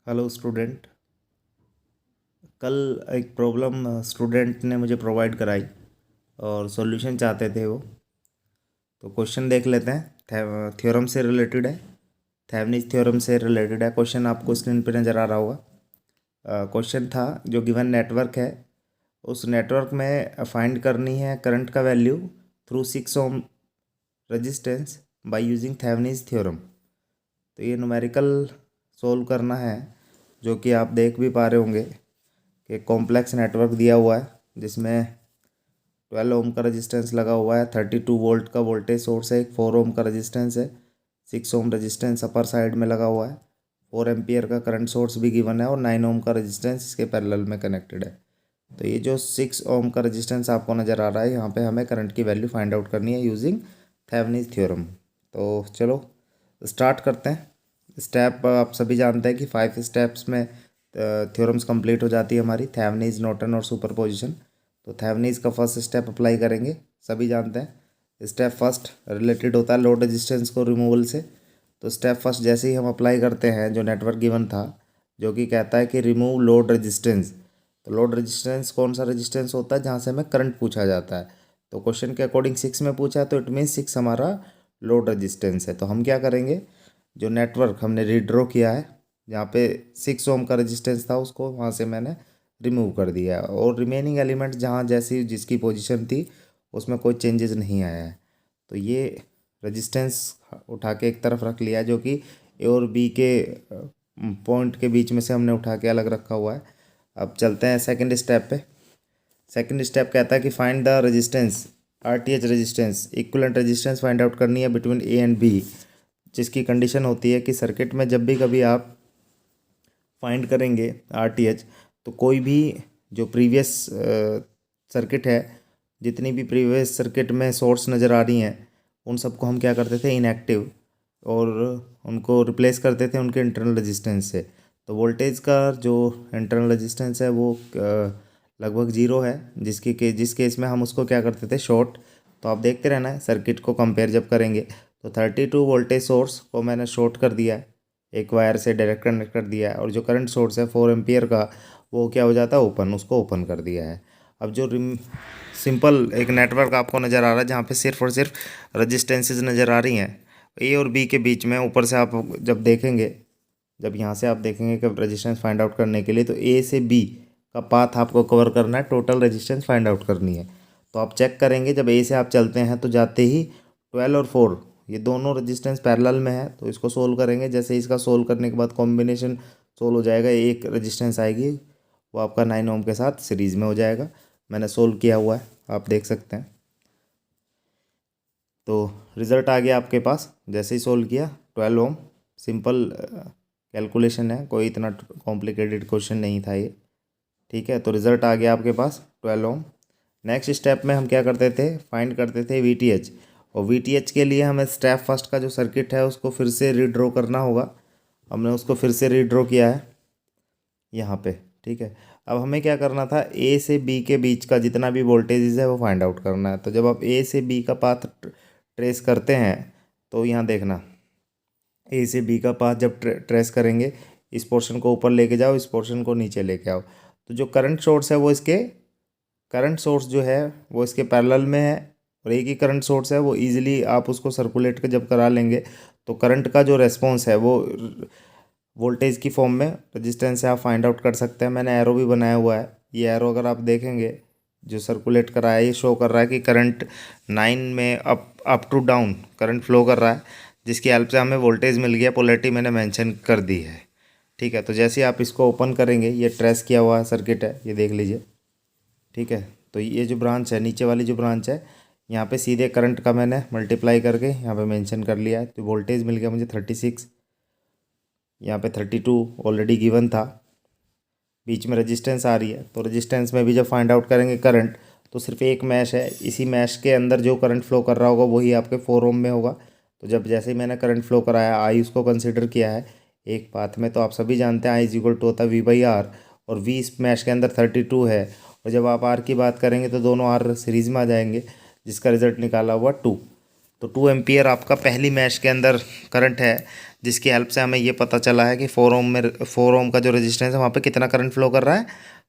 Hello student. कल एक problem student ने मुझे प्रोवाइड कराई और सॉल्यूशन चाहते थे वो। तो क्वेश्चन देख लेते हैं। थ्योरम से रिलेटेड है, थेवेनिस थ्योरम से रिलेटेड है। क्वेश्चन आपको स्क्रीन पर नज़र आ रहा होगा। क्वेश्चन था जो गिवन नेटवर्क है उस नेटवर्क में फाइंड करनी है करंट का value through 6 ohm resistance by using Thevenin's theorem. तो ये न्यूमेरिकल सोल्व करना है, जो कि आप देख भी पा रहे होंगे कि कॉम्प्लेक्स नेटवर्क दिया हुआ है जिसमें 12 ओम का रेजिस्टेंस लगा हुआ है, 32 वोल्ट का वोल्टेज सोर्स है, एक 4 ओम का रेजिस्टेंस है, 6 ओम रेजिस्टेंस अपर साइड में लगा हुआ है, 4 एम्पियर का करंट सोर्स भी गिवन है और 9 ओम का रेजिस्टेंस इसके पैरेलल में कनेक्टेड है। तो ये जो 6 ओम का रेजिस्टेंस आपको नज़र आ रहा है, यहाँ पे हमें करंट की वैल्यू फाइंड आउट करनी है यूजिंग थेवेनिस थ्योरम। तो चलो स्टार्ट करते हैं। स्टेप आप सभी जानते हैं कि 5 स्टेप्स में थ्योरम्स कंप्लीट हो जाती है हमारी, थेवेनिस, नॉर्टन और सुपरपोजिशन। तो थेवेनिस का फर्स्ट स्टेप अप्लाई करेंगे, सभी जानते हैं। स्टेप फर्स्ट रिलेटेड होता है लोड रेजिस्टेंस को रिमूवल से। तो स्टेप फर्स्ट जैसे ही हम अप्लाई करते हैं, जो नेटवर्क गिवन था जो कि कहता है कि रिमूव लोड रेजिस्टेंस। तो लोड रेजिस्टेंस कौन सा रेजिस्टेंस होता है जहाँ से हमें करंट पूछा जाता है। तो क्वेश्चन के अकॉर्डिंग 6 में पूछा है, तो इट मीन्स 6 हमारा लोड रेजिस्टेंस है। तो हम क्या करेंगे, जो नेटवर्क हमने रीड्रॉ किया है जहाँ पे 6 ओम का रेजिस्टेंस था उसको वहाँ से मैंने रिमूव कर दिया है, और रिमेनिंग एलिमेंट जहाँ जैसी जिसकी पोजीशन थी उसमें कोई चेंजेस नहीं आया है। तो ये रेजिस्टेंस उठा के एक तरफ रख लिया, जो कि ए और बी के पॉइंट के बीच में से हमने उठा के अलग रखा हुआ है। अब चलते हैं सेकंड स्टेप पे। सेकंड स्टेप कहता है कि find the resistance, RTH resistance, equivalent resistance find out करनी है बिटवीन ए एंड बी, जिसकी कंडीशन होती है कि सर्किट में जब भी कभी आप फाइंड करेंगे आरटीएच, तो कोई भी जो प्रीवियस सर्किट है, जितनी भी प्रीवियस सर्किट में सोर्स नज़र आ रही हैं, उन सबको हम क्या करते थे, इनएक्टिव, और उनको रिप्लेस करते थे उनके इंटरनल रेजिस्टेंस से। तो वोल्टेज का जो इंटरनल रेजिस्टेंस है वो लगभग ज़ीरो है, जिस केस में हम उसको क्या करते थे, शॉर्ट। तो आप देखते रहना है सर्किट को कंपेयर जब करेंगे। तो 32 वोल्टेज सोर्स को मैंने शॉर्ट कर दिया है, एक वायर से डायरेक्ट कनेक्ट कर दिया है, और जो करंट सोर्स है 4 एम्पियर का, वो क्या हो जाता है, ओपन, उसको ओपन कर दिया है। अब जो सिंपल एक नेटवर्क आपको नज़र आ रहा है जहाँ पे सिर्फ और सिर्फ रजिस्टेंसेज नज़र आ रही हैं ए और बी के बीच में, ऊपर से आप जब देखेंगे, जब यहाँ से आप देखेंगे कि रजिस्टेंस फाइंड आउट करने के लिए, तो ए से बी का पाथ आपको कवर करना है, टोटल रजिस्टेंस फाइंड आउट करनी है। तो आप चेक करेंगे जब ए से आप चलते हैं तो जाते ही 12 और 4 ये दोनों रजिस्टेंस पैरेलल में है। तो इसको सोल्व करेंगे, जैसे इसका सोल्व करने के बाद कॉम्बिनेशन सोल्व हो जाएगा, एक रजिस्टेंस आएगी वो आपका 9 ओम के साथ सीरीज़ में हो जाएगा। मैंने सोल्व किया हुआ है, आप देख सकते हैं। तो रिज़ल्ट आ गया आपके पास जैसे ही सोल्व किया, 12 ओम। सिंपल कैलकुलेशन है, कोई इतना कॉम्प्लिकेटेड क्वेश्चन नहीं था ये। ठीक है, तो रिज़ल्ट आ गया आपके पास 12 ओम। नेक्स्ट स्टेप में हम क्या करते थे, फाइंड करते थे वीटीएच। और वीटीएच के लिए हमें स्टेप फर्स्ट का जो सर्किट है उसको फिर से रीड्रॉ करना होगा। हमने उसको फिर से रीड्रॉ किया है यहाँ पे। ठीक है, अब हमें क्या करना था, ए से बी के बीच का जितना भी वोल्टेजेस है वो फाइंड आउट करना है। तो जब आप ए से बी का पाथ ट्रेस करते हैं, तो यहाँ देखना, ए से बी का पाथ जब ट्रेस करेंगे, इस पोर्शन को ऊपर लेके जाओ, इस पोर्शन को नीचे लेके आओ। तो जो करंट सोर्स है वो इसके, करंट सोर्स जो है वो इसके पैरेलल में है, और एक ही करंट सोर्स है, वो इजीली आप उसको सर्कुलेट के जब करा लेंगे तो करंट का जो रेस्पॉन्स है वो वोल्टेज की फॉर्म में रेजिस्टेंस से आप फाइंड आउट कर सकते हैं। मैंने एरो भी बनाया हुआ है, ये एरो अगर आप देखेंगे जो सर्कुलेट कर रहा है, ये शो कर रहा है कि करंट 9 में up to down current flow कर रहा है, जिसकी हेल्प से हमें वोल्टेज मिल गया, पोलैरिटी मैंने मेंशन कर दी है। ठीक है, तो जैसे ही आप इसको ओपन करेंगे, ये ट्रेस किया हुआ सर्किट है, ये देख लीजिए। ठीक है, तो ये जो ब्रांच है, नीचे वाली जो ब्रांच है, यहाँ पे सीधे करंट का मैंने मल्टीप्लाई करके यहाँ पे मेंशन कर लिया है। तो वोल्टेज मिल गया मुझे 36, यहाँ पे 32 ऑलरेडी गिवन था, बीच में रेजिस्टेंस आ रही है। तो रेजिस्टेंस में भी जब फाइंड आउट करेंगे करंट, तो सिर्फ एक मैश है, इसी मैश के अंदर जो करंट फ्लो कर रहा होगा वही आपके 4 ओम में होगा। तो जब जैसे ही मैंने करंट फ्लो कराया, आई उसको कंसिडर किया है एक पाथ में, तो आप सभी जानते हैं आई इज इक्वल टू होता है V/R, और V इस मैश के अंदर 32 है। और जब आप आर की बात करेंगे तो दोनों आर सीरीज़ में आ जाएंगे, जिसका रिजल्ट निकाला हुआ 2। तो 2 एम्पियर आपका पहली मैश के अंदर करंट है, जिसकी हेल्प से हमें ये पता चला है कि 4 ओम का जो रेजिस्टेंस है वहाँ पे कितना करंट फ्लो कर रहा है,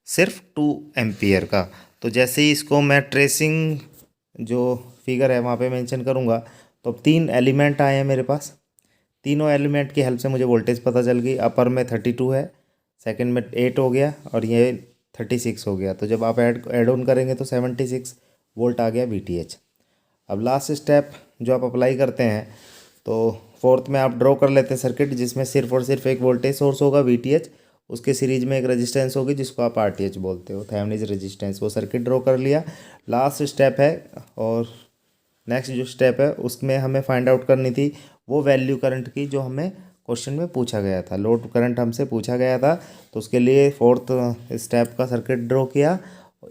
सिर्फ 2 एम्पियर का। तो जैसे ही इसको मैं ट्रेसिंग जो फिगर है वहाँ पे मेंशन करूँगा, तो अब 3 एलिमेंट आए हैं मेरे पास। तीनों एलिमेंट की हेल्प से मुझे वोल्टेज पता चल गई। अपर में 32 है, सेकंड में 8 हो गया और ये 36 हो गया। तो जब आप ऐड ऑन करेंगे तो 76 वोल्ट आ गया VTH। अब लास्ट स्टेप जो आप अप्लाई करते हैं, तो फोर्थ में आप ड्रॉ कर लेते हैं सर्किट, जिसमें सिर्फ और सिर्फ एक वोल्टेज सोर्स होगा VTH, उसके सीरीज में एक रेजिस्टेंस होगी जिसको आप RTH बोलते हो, थेवेनिन रेजिस्टेंस। वो सर्किट ड्रॉ कर लिया। लास्ट स्टेप है, और नेक्स्ट जो स्टेप है उसमें हमें फाइंड आउट करनी थी वो वैल्यू करंट की जो हमें क्वेश्चन में पूछा गया था। लोड करंट हमसे पूछा गया था, तो उसके लिए फोर्थ स्टेप का सर्किट ड्रॉ किया।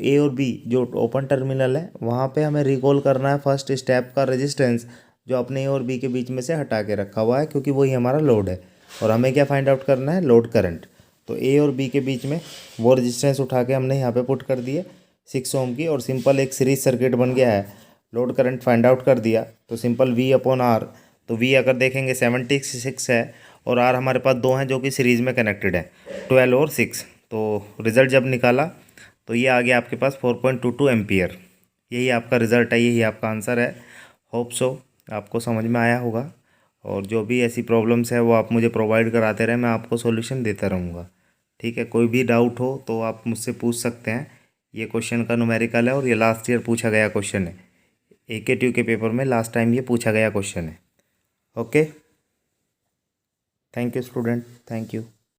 ए और बी जो ओपन टर्मिनल है वहाँ पे हमें रिकॉल करना है फर्स्ट स्टेप का रेजिस्टेंस, जो अपने ए और बी के बीच में से हटा के रखा हुआ है, क्योंकि वही हमारा लोड है। और हमें क्या फाइंड आउट करना है, लोड करंट। तो ए और बी के बीच में वो रेजिस्टेंस उठा के हमने यहाँ पे पुट कर दिए 6 ओम की, और सिंपल एक सीरीज सर्किट बन गया है। लोड करंट फाइंड आउट कर दिया, तो सिंपल V अपॉन R। तो V अगर देखेंगे 76 है, और R हमारे पास 2 हैं जो कि सीरीज़ में कनेक्टेड है, 12 और 6। तो रिज़ल्ट जब निकाला तो ये आ गया आपके पास 4.22 एम्पियर। यही आपका रिज़ल्ट है, यही आपका आंसर है। होप सो आपको समझ में आया होगा, और जो भी ऐसी प्रॉब्लम्स है वो आप मुझे प्रोवाइड कराते रहे, मैं आपको सॉल्यूशन देता रहूँगा। ठीक है, कोई भी डाउट हो तो आप मुझसे पूछ सकते हैं। ये क्वेश्चन का न्यूमेरिकल है, और ये लास्ट ईयर पूछा गया क्वेश्चन है। AKTU के पेपर में लास्ट टाइम ये पूछा गया क्वेश्चन है। Okay, thank you student, thank you.